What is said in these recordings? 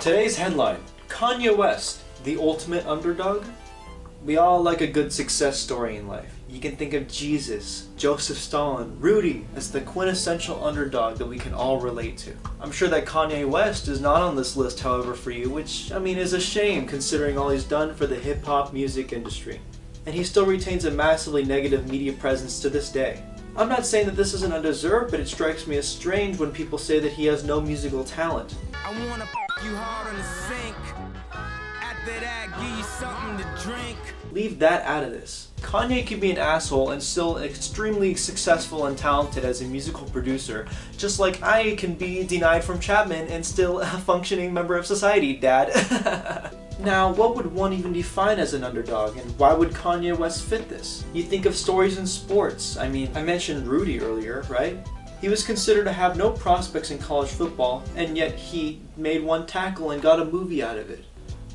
Today's headline, Kanye West, the ultimate underdog? We all like a good success story in life. You can think of Jesus, Joseph Stalin, Rudy as the quintessential underdog that we can all relate to. I'm sure that Kanye West is not on this list, however, for you, which, I mean, is a shame considering all he's done for the hip-hop music industry. And he still retains a massively negative media presence to this day. I'm not saying that this isn't undeserved, but it strikes me as strange when people say that he has no musical talent. I wanna you hard on the sink. After that, give you something to drink. Leave that out of this. Kanye can be an asshole and still extremely successful and talented as a musical producer, just like I can be denied from Chapman and still a functioning member of society, Dad. Now, what would one even define as an underdog, and why would Kanye West fit this? You think of stories in sports. I mean, I mentioned Rudy earlier, right? He was considered to have no prospects in college football, and yet he made one tackle and got a movie out of it.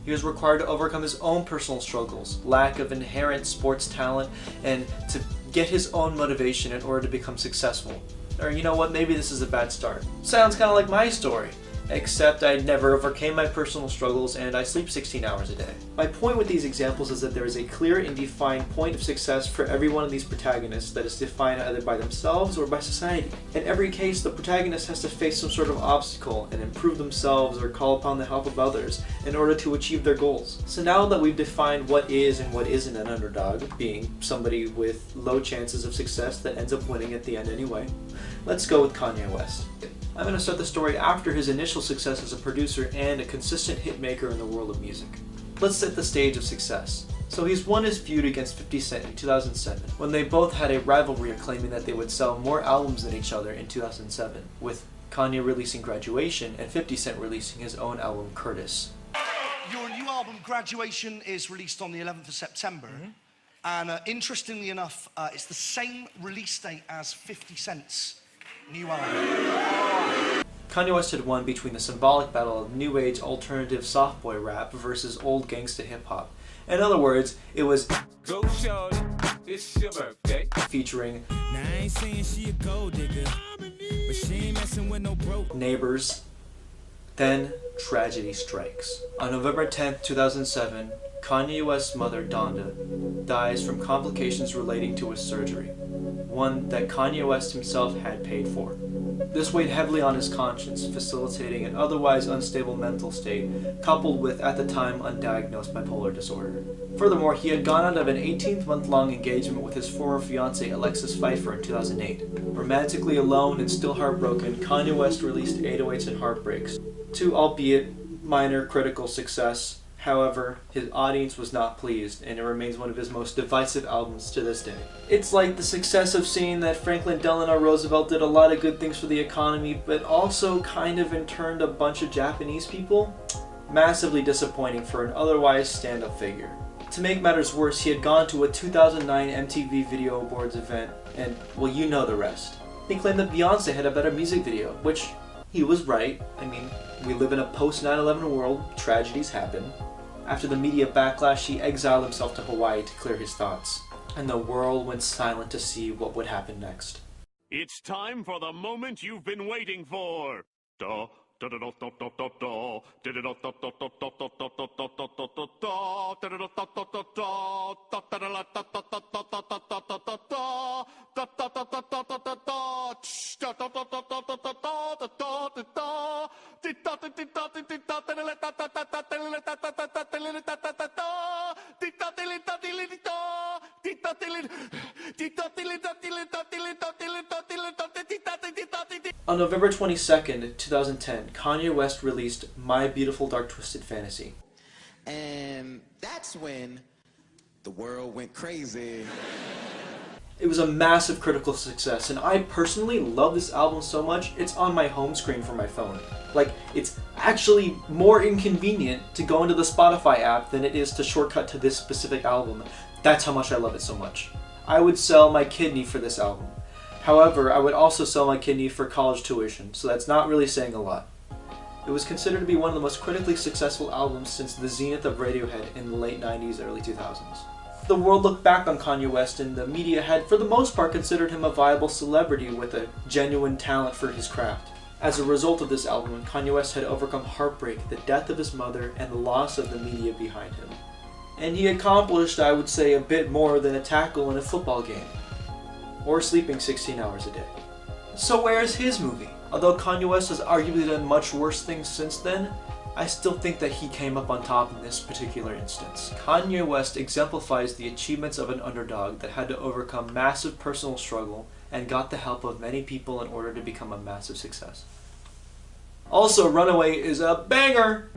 He was required to overcome his own personal struggles, lack of inherent sports talent, and to get his own motivation in order to become successful. Or you know what, maybe this is a bad start. Sounds kind of like my story. Except I never overcame my personal struggles and I sleep 16 hours a day. My point with these examples is that there is a clear and defined point of success for every one of these protagonists that is defined either by themselves or by society. In every case, the protagonist has to face some sort of obstacle and improve themselves or call upon the help of others in order to achieve their goals. So now that we've defined what is and what isn't an underdog, being somebody with low chances of success that ends up winning at the end anyway, let's go with Kanye West. I'm going to start the story after his initial success as a producer and a consistent hit maker in the world of music. Let's set the stage of success. So he's won his feud against 50 Cent in 2007, when they both had a rivalry claiming that they would sell more albums than each other in 2007, with Kanye releasing Graduation and 50 Cent releasing his own album Curtis. Your new album Graduation is released on the 11th of September. And interestingly enough, it's the same release date as 50 Cent's new album. Kanye West had won between the symbolic battle of new age alternative soft boy rap versus old gangsta hip hop. In other words, it was Go Shorty, it's your birthday, featuring Now I ain't saying she a gold digger, but she ain't messing with no broke neighbors. Then tragedy strikes. On November 10th, 2007, Kanye West's mother, Donda, dies from complications relating to his surgery, one that Kanye West himself had paid for. This weighed heavily on his conscience, facilitating an otherwise unstable mental state, coupled with, at the time, undiagnosed bipolar disorder. Furthermore, he had gone out of an 18-month-long engagement with his former fiancée, Alexis Pfeiffer, in 2008. Romantically alone and still heartbroken, Kanye West released 808s and Heartbreaks, to, albeit minor, critical success. However, his audience was not pleased, and it remains one of his most divisive albums to this day. It's like the success of seeing that Franklin Delano Roosevelt did a lot of good things for the economy, but also kind of interned a bunch of Japanese people. Massively disappointing for an otherwise stand-up figure. To make matters worse, he had gone to a 2009 MTV Video Awards event, and, well, you know the rest. He claimed that Beyonce had a better music video, which he was right. I mean, we live in a post-9/11 world, tragedies happen. After the media backlash, he exiled himself to Hawaii to clear his thoughts, and the world went silent to see what would happen next. It's time for the moment you've been waiting for. On November 22nd, 2010, Kanye West released My Beautiful Dark Twisted Fantasy. And that's when the world went crazy. It was a massive critical success, and I personally love this album so much, it's on my home screen for my phone. Like, it's actually more inconvenient to go into the Spotify app than it is to shortcut to this specific album. That's how much I love it so much. I would sell my kidney for this album. However, I would also sell my kidney for college tuition, so that's not really saying a lot. It was considered to be one of the most critically successful albums since the zenith of Radiohead in the late 90s, early 2000s. The world looked back on Kanye West, and the media had, for the most part, considered him a viable celebrity with a genuine talent for his craft. As a result of this album, Kanye West had overcome heartbreak, the death of his mother, and the loss of the media behind him. And he accomplished, I would say, a bit more than a tackle in a football game. Or sleeping 16 hours a day. So where's his movie? Although Kanye West has arguably done much worse things since then, I still think that he came up on top in this particular instance. Kanye West exemplifies the achievements of an underdog that had to overcome massive personal struggle and got the help of many people in order to become a massive success. Also, Runaway is a banger!